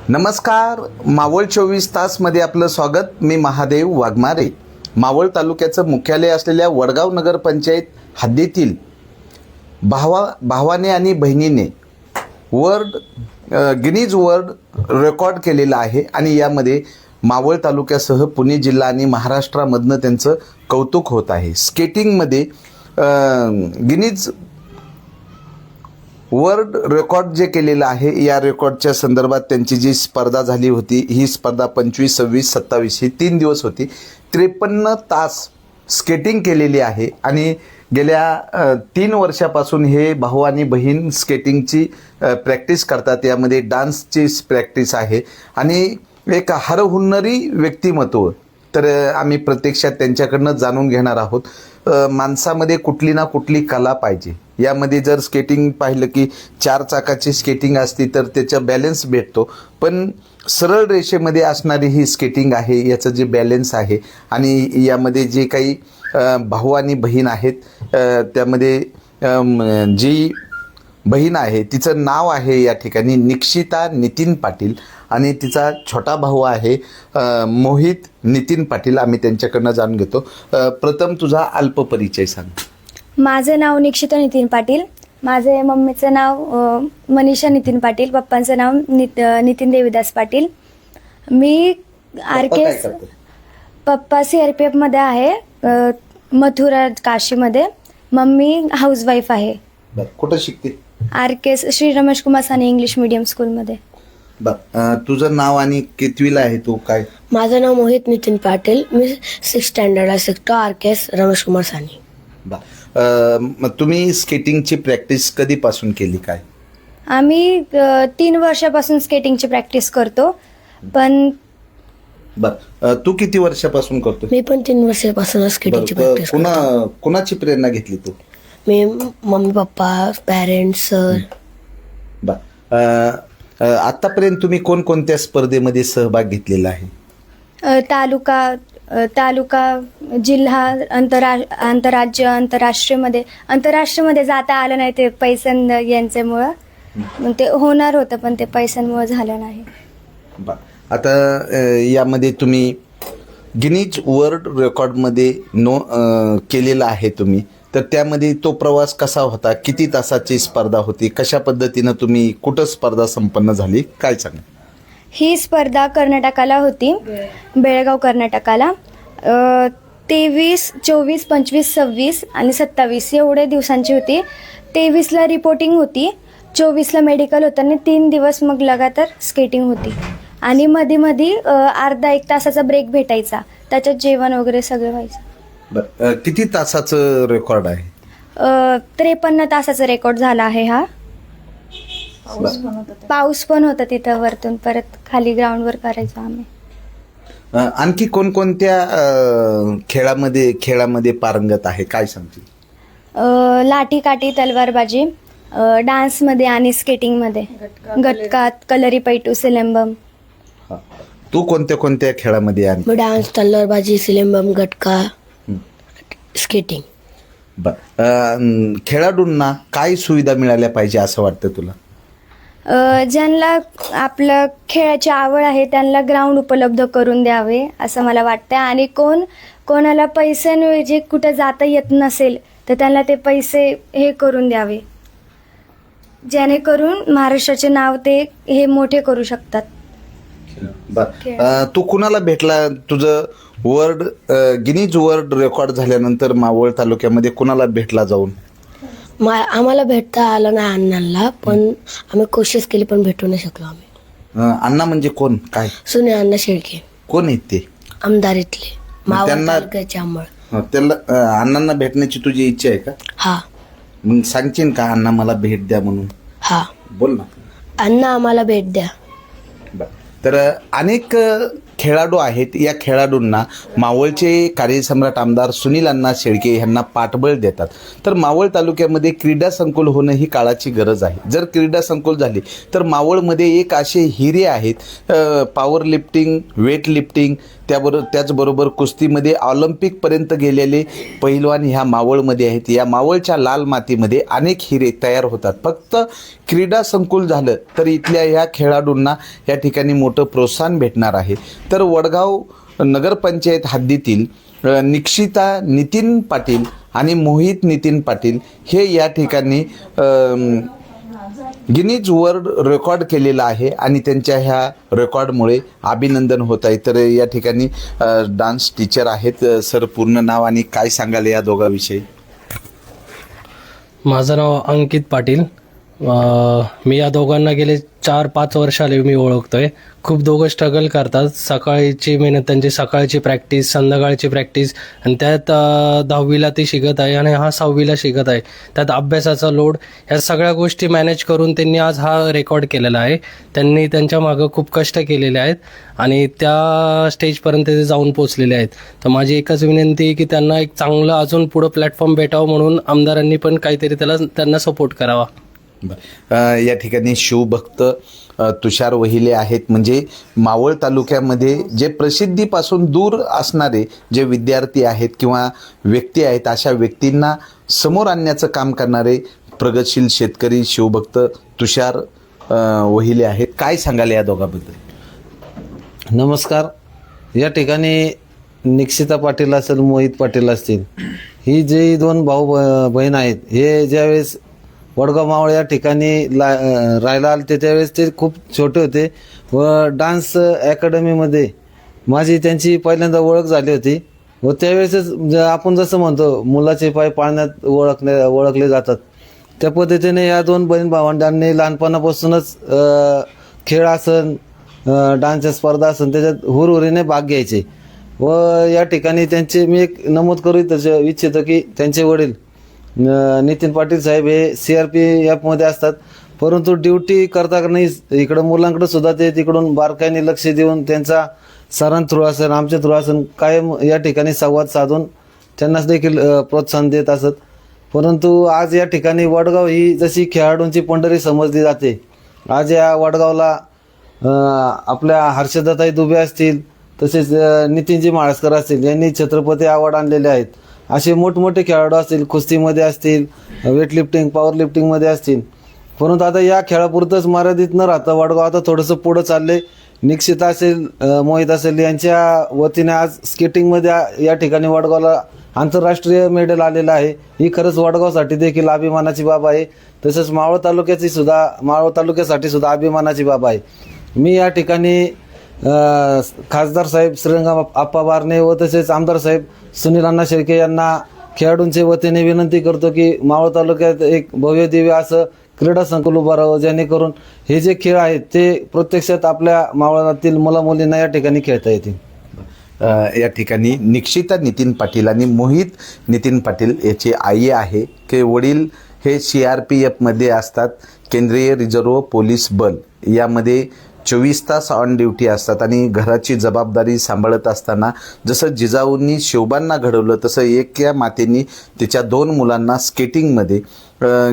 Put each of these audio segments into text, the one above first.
नमस्कार. मावळ 24 तासमध्ये आपलं स्वागत. मी महादेव वाघमारे. मावळ तालुक्याचं मुख्यालय असलेल्या वडगाव नगरपंचायत हद्दीतील भावाने आणि बहिणीने गिनीज वर्ल्ड रेकॉर्ड केलेला आहे आणि यामध्ये मावळ तालुक्यासह पुणे जिल्हा आणि महाराष्ट्रामधनं त्यांचं कौतुक होत आहे. स्केटिंगमध्ये गिनीज वर्ल्ड रेकॉर्ड जे केलेलं आहे, या रेकॉर्डच्या संदर्भात त्यांची जी स्पर्धा झाली होती, ही स्पर्धा 25, 26, 27 ही 3 दिवस होती. 53 तास स्केटिंग केलेली आहे आणि गेल्या 3 वर्षापासून हे भाऊ आणि बहीण स्केटिंगची प्रॅक्टिस करतात. यामध्ये डान्सची प्रॅक्टिस आहे आणि एक हरहुन्नरी व्यक्तिमत्व. तर आम्ही प्रत्यक्षात त्यांच्याकडनं जाणून घेणार आहोत. माणसामध्ये कुठली ना कुठली कला पाहिजे. यामध्ये जर स्केटिंग पाहिलं की 4 चाकाची स्केटिंग असती तर त्याचा बॅलन्स भेटतो, पण सरळ रेषेमध्ये असणारी ही स्केटिंग आहे, याचं जे बॅलन्स आहे. आणि यामध्ये जे काही भाऊ आणि बहीण आहेत, त्यामध्ये जी बहीण आहे तिचं नाव आहे या ठिकाणी निक्षिता नितीन पाटील आणि तिचा छोटा भाऊ आहे मोहित नितीन पाटील. आम्ही त्यांच्याकडनं जाणून घेतो. प्रथम तुझा अल्प परिचय सांग. माझं नाव निक्षिता नितीन पाटील. माझे मम्मीचं नाव मनीषा नितीन पाटील. पप्पांचं नाव नितीन देवीदास पाटील. मी RKS पप्पा CRPFमध्ये आहे, मथुरा काशीमध्ये. मम्मी हाऊसवाईफ आहे. कुठं शिकते? RKS Shri Ramesh Kumar Sane English medium स्कूलमध्ये. तुझं नाव आणि कितवीला आहे तू? काय? माझं नाव मोहित नितीन पाटील. मी 6th स्टँडर्डला शिकतो, RKS रमेश कुमार साने. मग तुम्ही स्केटिंगची प्रॅक्टिस कधीपासून केली? काय? आम्ही 3 वर्षापासून स्केटिंगची प्रॅक्टिस करतो. पण तू किती वर्षापासून करतो? मी पण 3 वर्षापासून स्केटिंगची प्रॅक्टिस करतो. कुणाची प्रेरणा घेतली तू? मी मम्मी पप्पा, पॅरेंट्स, सर. आतापर्यंत तुम्ही कोणकोणत्या स्पर्धेमध्ये सहभाग घेतलेला आहे? तालुका, जिल्हा, आंतरराज्य, आंतरराष्ट्रीयमध्ये जाता आलं नाही ते पैशां यांच्यामुळं. मग ते होणार होतं पण ते पैशांमुळं झालं नाही. आता यामध्ये तुम्ही गिनीज वर्ल्ड रेकॉर्डमध्ये केलेला आहे तुम्ही, तर त्यामध्ये तो प्रवास कसा होता? किती तासाची स्पर्धा होती? कशा पद्धतीनं तुम्ही कुठं स्पर्धा संपन्न झाली? काय सांगा. ही स्पर्धा कर्नाटकाला होती, बेळगाव कर्नाटकाला. 23, 24, 25, 26 आणि 27 एवढे दिवसांची होती. 23ला रिपोर्टिंग होती, 24ला मेडिकल होतं आणि 3 दिवस मग लगातार स्केटिंग होती. आणि मध्ये अर्धा 1 तासाचा ब्रेक भेटायचा, त्याच्यात जेवण वगैरे सगळं व्हायचं. किती तासाचं रेकॉर्ड आहे? 53 तासाचा रेकॉर्ड झाला आहे हा. पाऊस पण होता तिथं. वरतून परत खाली ग्राउंडवर करायचो आम्ही. आणखी कोणकोणत्या खेळामध्ये पारंगत आहे? काय सांगतील? लाठी काठी, तलवारबाजी, डान्समध्ये आणि स्केटिंगमध्ये, गटकात, कलरीपयटू, सिलेंबम. तू कोणत्या खेळामध्ये आहे? मी डान्स, तलवारबाजी, सिलेंबम, गटका, स्केटिंग. खेळाडूंना काय सुविधा मिळाल्या पाहिजे असं वाटतं तुला? ज्यांना आपलं खेळाची आवड आहे त्यांना ग्राउंड उपलब्ध करून द्यावे असं मला वाटतं. आणि कोणाला पैशांऐवजी कुठं जाता येत नसेल तर त्यांना ते पैसे हे करून द्यावे, जेणेकरून महाराष्ट्राचे नाव ते हे मोठे करू शकतात. तू कुणाला भेटला? तुझं गिनीज वर्ल्ड रेकॉर्ड झाल्यानंतर मावळ तालुक्यामध्ये कुणाला भेटला जाऊन? आम्हाला भेटता आलं नाही अण्णांना, पण आम्ही कोशिश केली पण भेटू नाही शकलो आम्ही. अण्णा म्हणजे कोण? काय? सुने अण्णा शेळके. कोण आहेत ते? आमदारीतले, मावळ त्यांना- तालुक्याचे अंबळ. त्याला अण्णांना भेटण्याची तुझी इच्छा आहे का? हा. मग सांगशील का अण्णा मला भेट द्या म्हणून? हा, बोल ना. अण्णा आम्हाला भेट द्या. तर अनेक खेळाडू आहेत. या खेळाडूंना मावळचे कार्यसम्राट आमदार सुनील अण्णा शेळके यांना पाठबळ देतात. तर मावळ तालुक्यामध्ये क्रीडा संकुल होणं ही काळाची गरज आहे. जर क्रीडा संकुल झाली तर मावळमध्ये एक असे हिरे आहेत, पॉवर लिफ्टिंग, वेट लिफ्टिंग, त्याचबरोबर कुस्तीमध्ये ऑलिम्पिकपर्यंत गेलेले पैलवान ह्या मावळमध्ये आहेत. या मावळच्या लाल मातीमध्ये अनेक हिरे तयार होतात. फक्त क्रीडा संकुल झालं तर इथल्या ह्या खेळाडूंना या ठिकाणी मोठं प्रोत्साहन भेटणार आहे. तर वडगाव नगरपंचायत हद्दीतील निक्षिता नितीन पाटील आणि मोहित नितीन पाटील हे या ठिकाणी गिनीज वर्ल्ड रेकॉर्ड केलेला आहे आणि त्यांच्या ह्या रेकॉर्डमुळे अभिनंदन होत आहे. तर या ठिकाणी डान्स टीचर आहेत. सर, पूर्ण नाव आणि काय सांगाल या दोघांविषयी? माझं नाव अंकित पाटील. मी या दोघांना गेले 4-5 वर्ष आले मी ओळखतोय. खूप दोघं स्ट्रगल करतात. सकाळची मेहनत, त्यांची सकाळची प्रॅक्टिस, संध्याकाळची प्रॅक्टिस, आणि त्यात 10वीला ते शिकत आहे आणि हा 6वीला शिकत आहे. त्यात अभ्यासाचा लोड, ह्या सगळ्या गोष्टी मॅनेज करून त्यांनी आज हा रेकॉर्ड केलेला आहे. त्यांनी त्यांच्या मागं खूप कष्ट केलेले आहेत आणि त्या स्टेजपर्यंत ते जाऊन पोचलेले आहेत. तर माझी एकच विनंती आहे की त्यांना एक चांगलं अजून पुढं प्लॅटफॉर्म भेटावं, म्हणून आमदारांनी पण काहीतरी त्यांना सपोर्ट करावा. या ठिकाणी शिवभक्त तुषार वहिले आहेत. म्हणजे मावळ तालुक्यामध्ये जे प्रसिद्धीपासून दूर असणारे जे विद्यार्थी आहेत किंवा व्यक्ती आहेत, अशा व्यक्तींना समोर आणण्याचं काम करणारे प्रगतशील शेतकरी शिवभक्त तुषार वहिले आहेत. काय सांगाल या दोघांबद्दल? नमस्कार. या ठिकाणी निक्षिता पाटील असेल, मोहित पाटील असतील, ही जे दोन भाऊ बहीण आहेत, हे ज्यावेळेस वडगाव मावळ या ठिकाणी राहायला आले त्यावेळेस ते खूप छोटे होते व डान्स अकॅडमीमध्ये माझी त्यांची पहिल्यांदा ओळख झाली होती. व त्यावेळेसच आपण जसं म्हणतो मुलाचे पाय पाळण्यात ओळखले जातात, त्या पद्धतीने या दोन बहीण भावंडांनी लहानपणापासूनच खेळ असन, डान्सच्या स्पर्धा असन, त्याच्यात हुरहुरीने भाग घ्यायचे. व या ठिकाणी त्यांचे मी एक नमूद करू इच्छितो की त्यांचे वडील नितीन पाटील साहेब हे CRPF असतात, परंतु ड्युटी करता नाही इकडं मुलांकडे सुद्धा ते तिकडून बारकाईने लक्ष देऊन त्यांचा सरां थ्रू असेल, आमच्या थ्रू असेल, कायम या ठिकाणी संवाद साधून त्यांनाच देखील प्रोत्साहन देत असत. परंतु आज या ठिकाणी वडगाव ही जशी खेळाडूंची पंढरी समजली जाते, आज या वडगावला आपल्या हर्षदाताई दुबे असतील, तसेच नितीनजी माळसकर असतील, यांनी छत्रपती अवॉर्ड आणलेले आहेत. असे मोठमोठे खेळाडू असतील, कुस्तीमध्ये असतील, वेट लिफ्टिंग, पॉवर लिफ्टिंगमध्ये असतील. परंतु आता या खेळापुरतंच मर्यादित न राहता वडगाव आता थोडंसं पुढं चालले. निक्षिता असेल, मोहित असेल, यांच्या वतीने आज स्केटिंगमध्ये या ठिकाणी वडगावला आंतरराष्ट्रीय मेडल आलेलं आहे. ही खरंच वडगावसाठी देखील अभिमानाची बाब आहे. तसंच मावळ तालुक्यासाठी सुद्धा अभिमानाची बाब आहे. मी या ठिकाणी खासदार साहेब श्रीरंग आप्पा बारणे व तसेच आमदार साहेब सुनील अण्णा शेळके यांना खेळाडूंच्या वतीने विनंती करतो की मावळ तालुक्यात एक भव्य दिव्य असं क्रीडा संकुल उभं राहावं, जेणेकरून हे जे खेळ आहेत ते प्रत्यक्षात आपल्या मावळातील मुलामुलींना या ठिकाणी खेळता येतील. या ठिकाणी निक्षिता नितीन पाटील आणि मोहित नितीन पाटील याची आई आहे की वडील हे CRPF असतात, केंद्रीय रिझर्व्ह पोलीस बल. यामध्ये 24 तास ऑन ड्युटी असतात आणि घराची जबाबदारी सांभाळत असताना जसं जिजाऊंनी शोभांना घडवलं तसं एका मातेने तिच्या 2 मुलांना स्केटिंगमध्ये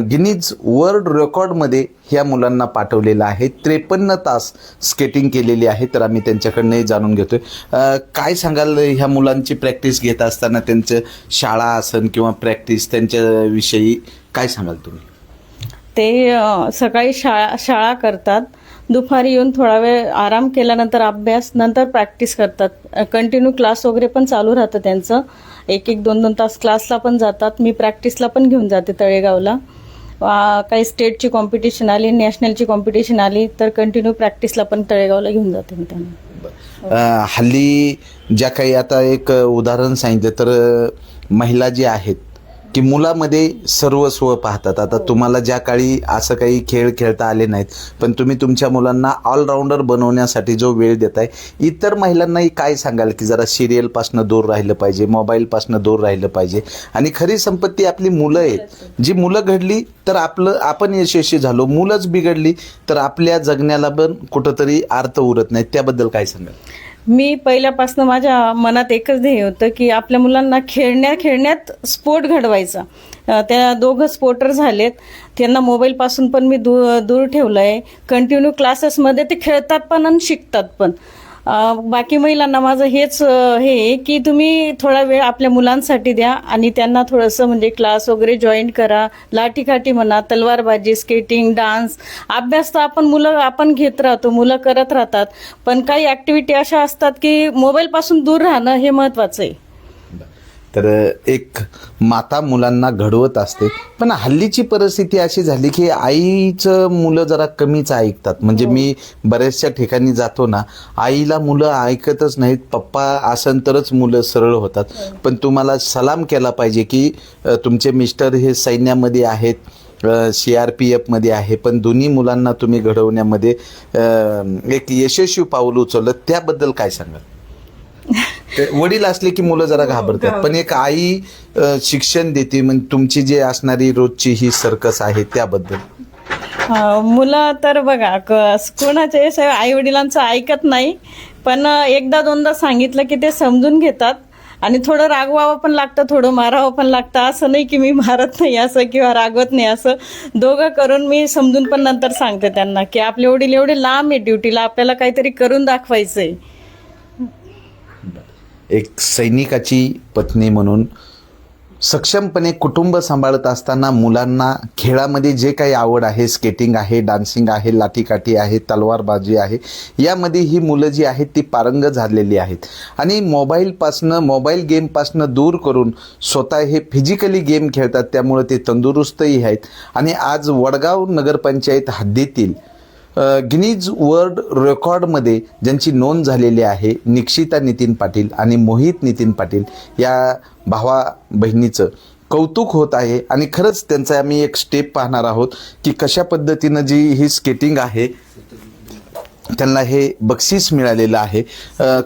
गिनीज वर्ल्ड रेकॉर्डमध्ये ह्या मुलांना पाठवलेलं आहे. 53 तास स्केटिंग केलेली आहे. तर आम्ही त्यांच्याकडनं जाणून घेतोय. काय सांगाल ह्या मुलांची प्रॅक्टिस घेत असताना, त्यांचं शाळा असन किंवा प्रॅक्टिस त्यांच्याविषयी काय सांगाल तुम्ही? ते सकाळी शाळा करतात, दुपारी येऊन थोडा वेळ आराम केल्यानंतर अभ्यास, नंतर प्रॅक्टिस करतात. कंटिन्यू क्लास वगैरे पण चालू राहतं त्यांचं. 1-2 तास क्लासला पण जातात. मी प्रॅक्टिसला पण घेऊन जाते तळेगावला. काही स्टेटची कॉम्पिटिशन आली, नॅशनलची कॉम्पिटिशन आली तर कंटिन्यू प्रॅक्टिसला पण तळेगावला घेऊन जाते मी त्यांना. हल्ली ज्या काही आता एक उदाहरण सांगितलं तर महिला ज्या आहेत की मुलामध्ये सर्वस्व पाहतात. आता तुम्हाला ज्या काळी असं काही खेळ खेळता आले नाहीत, पण तुम्ही तुमच्या मुलांना ऑलराऊंडर बनवण्यासाठी जो वेळ देताय, इतर महिलांनाही काय सांगाल की जरा सिरियलपासनं दूर राहिलं पाहिजे, मोबाईलपासनं दूर राहिलं पाहिजे, आणि खरी संपत्ती आपली मुलं आहेत. जी मुलं घडली तर आपण यशस्वी झालो, मुलंच बिघडली तर आपल्या जगण्याला पण कुठंतरी अर्थ उरत नाही. त्याबद्दल काय सांगाल? मी पहिल्यापासून माझ्या मनात एकच ध्येय होतं की आपल्या मुलांना खेळण्यात स्पोर्ट घडवायचा. त्या दोघं स्पोर्टर झालेत, त्यांना मोबाईलपासून पण मी दूर ठेवलं आहे. कंटिन्यू क्लासेसमध्ये ते खेळतात पण आणि शिकतात पण. बाकी महिलांना माझं हेच हे की तुम्ही थोडा वेळ आपल्या मुलांसाठी द्या आणि त्यांना थोडंसं म्हणजे क्लास वगैरे जॉईन करा. लाठीकाठी म्हणा, तलवारबाजी, स्केटिंग, डान्स. अभ्यास तर आपण घेत राहतो, मुलं करत राहतात, पण काही ॲक्टिव्हिटी अशा असतात की मोबाईलपासून दूर राहणं हे महत्त्वाचं आहे. तर एक माता मुलांना घडवत असते, पण हल्लीची परिस्थिती अशी झाली की आईचं मुलं जरा कमीच ऐकतात. म्हणजे मी बऱ्याचशा ठिकाणी जातो ना, आईला मुलं ऐकतच नाहीत. पप्पा असन तरच मुलं सरळ होतात. पण तुम्हाला सलाम केला पाहिजे की तुमचे मिस्टर हे सैन्यामध्ये आहेत, CRPF मध्ये आहे, पण दोन्ही मुलांना तुम्ही घडवण्यामध्ये एक यशस्वी पाऊल उचललं. त्याबद्दल काय सांगाल? वडील असले की मुलं जरा घाबरतात, पण एक आई शिक्षण देते. म्हणजे तुमची जे असणारी रोजची ही सर्कस आहे त्याबद्दल. मुलं तर बघा कोणाचे आई वडिलांचं ऐकत नाही, पण एकदा दोनदा सांगितलं की ते समजून घेतात. आणि थोडं रागवावं पण लागतं, थोडं मारावं पण लागतं. असं नाही की मी मारत नाही असं किंवा रागवत नाही असं. दोघं करून मी समजून पण नंतर सांगते त्यांना की आपले वडील एवढे लांब आहे ड्युटीला, आपल्याला काहीतरी करून दाखवायचंय. एक सैनिकाची पत्नी म्हणून सक्षमपणे कुटुंब सांभाळत असताना मुलांना खेळामध्ये जे काही आवड आहे, स्केटिंग आहे, डान्सिंग आहे, लाठीकाठी आहे, तलवारबाजी आहे, यामध्ये ही मुलं जी आहेत ती पारंगत झालेली आहेत. आणि मोबाईल गेमपासनं दूर करून स्वतः हे फिजिकली गेम खेळतात, त्यामुळे ते तंदुरुस्तही आहेत. आणि आज वडगाव नगरपंचायत हद्दीतील गिनीज वर्ल्ड रेकॉर्डमध्ये ज्यांची नोंद झालेली आहे, निक्षिता नितीन पाटील आणि मोहित नितीन पाटील या भावा बहिणीचं कौतुक होत आहे. आणि खरंच त्यांचा आम्ही एक स्टेप पाहणार आहोत की कशा पद्धतीनं जी ही स्केटिंग आहे त्यांना हे बक्षीस मिळालेलं आहे.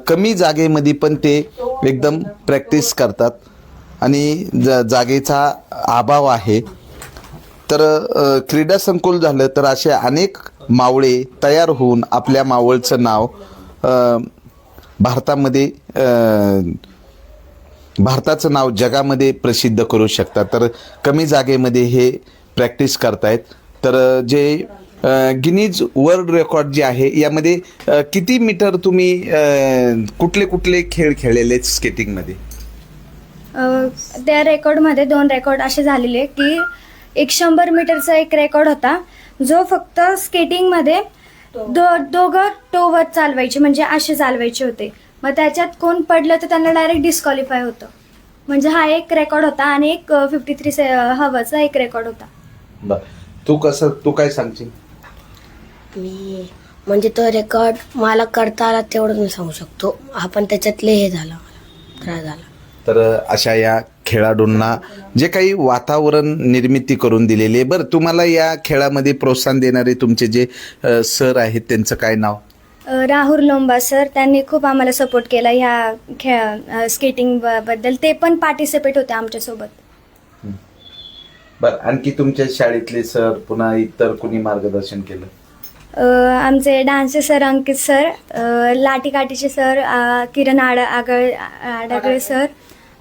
कमी जागेमध्ये पण ते एकदम प्रॅक्टिस करतात आणि जागेचा अभाव आहे. तर क्रीडा संकुल झालं तर असे अनेक मावळे तयार होऊन आपल्या मावळचं नाव भारताचं नाव जगामध्ये प्रसिद्ध करू शकतात. तर कमी जागेमध्ये हे प्रॅक्टिस करतायत. तर जे गिनीज वर्ल्ड रेकॉर्ड जे आहे यामध्ये किती मीटर तुम्ही कुठले कुठले खेळ खेळलेले स्केटिंगमध्ये? त्या रेकॉर्डमध्ये 2 रेकॉर्ड असे झालेले की एक 100 मीटरचा एक रेकॉर्ड होता, जो फक्त स्केटिंगमध्ये दोघं टोवर चालवायचे, म्हणजे असे चालवायचे होते. मग त्याच्यात कोण पडलं तर त्यांना डायरेक्ट डिस्क्वालिफाय होतं. म्हणजे हा एक रेकॉर्ड होता. आणि एक 53 हवाचा एक रेकॉर्ड होता. तू काय सांगशील? मी म्हणजे तो रेकॉर्ड मला करता आला तेवढं मी सांगू शकतो. आपण त्याच्यातले हे झालं, मला त्रास झाला. तर अशा या खेळाडूंना जे काही वातावरण निर्मिती करून दिलेली आहे. बरं, तुम्हाला या खेळामध्ये प्रोत्साहन देणारे तुमचे जे सर आहेत त्यांचं काय नाव? राहुल लोंबा सर, त्यांनी खूप आम्हाला सपोर्ट केला ह्या स्केटिंग बद्दल. ते पण पार्टिसिपेट होते आमच्यासोबत. बरं, आणखी तुमच्या शाळेतले सर, पुन्हा इतर कुणी मार्गदर्शन केलं? आमचे डान्सचे सर अंकित सर, लाठीकाठीचे सर किरण आडागळे सर,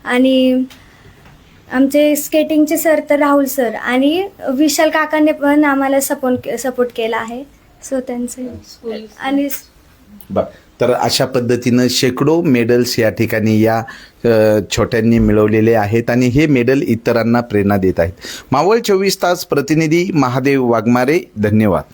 आणि आमचे स्केटिंगचे सर तर राहुल सर, आणि विशाल काकांनी पण आम्हाला सपोर्ट केला आहे. सो त्यांचे आणि तर अशा पद्धतीनं शेकडो मेडल्स या ठिकाणी या छोट्यांनी मिळवलेले आहेत आणि हे मेडल इतरांना प्रेरणा देत आहेत. मावळ 24 तास प्रतिनिधी महादेव वाघमारे, धन्यवाद.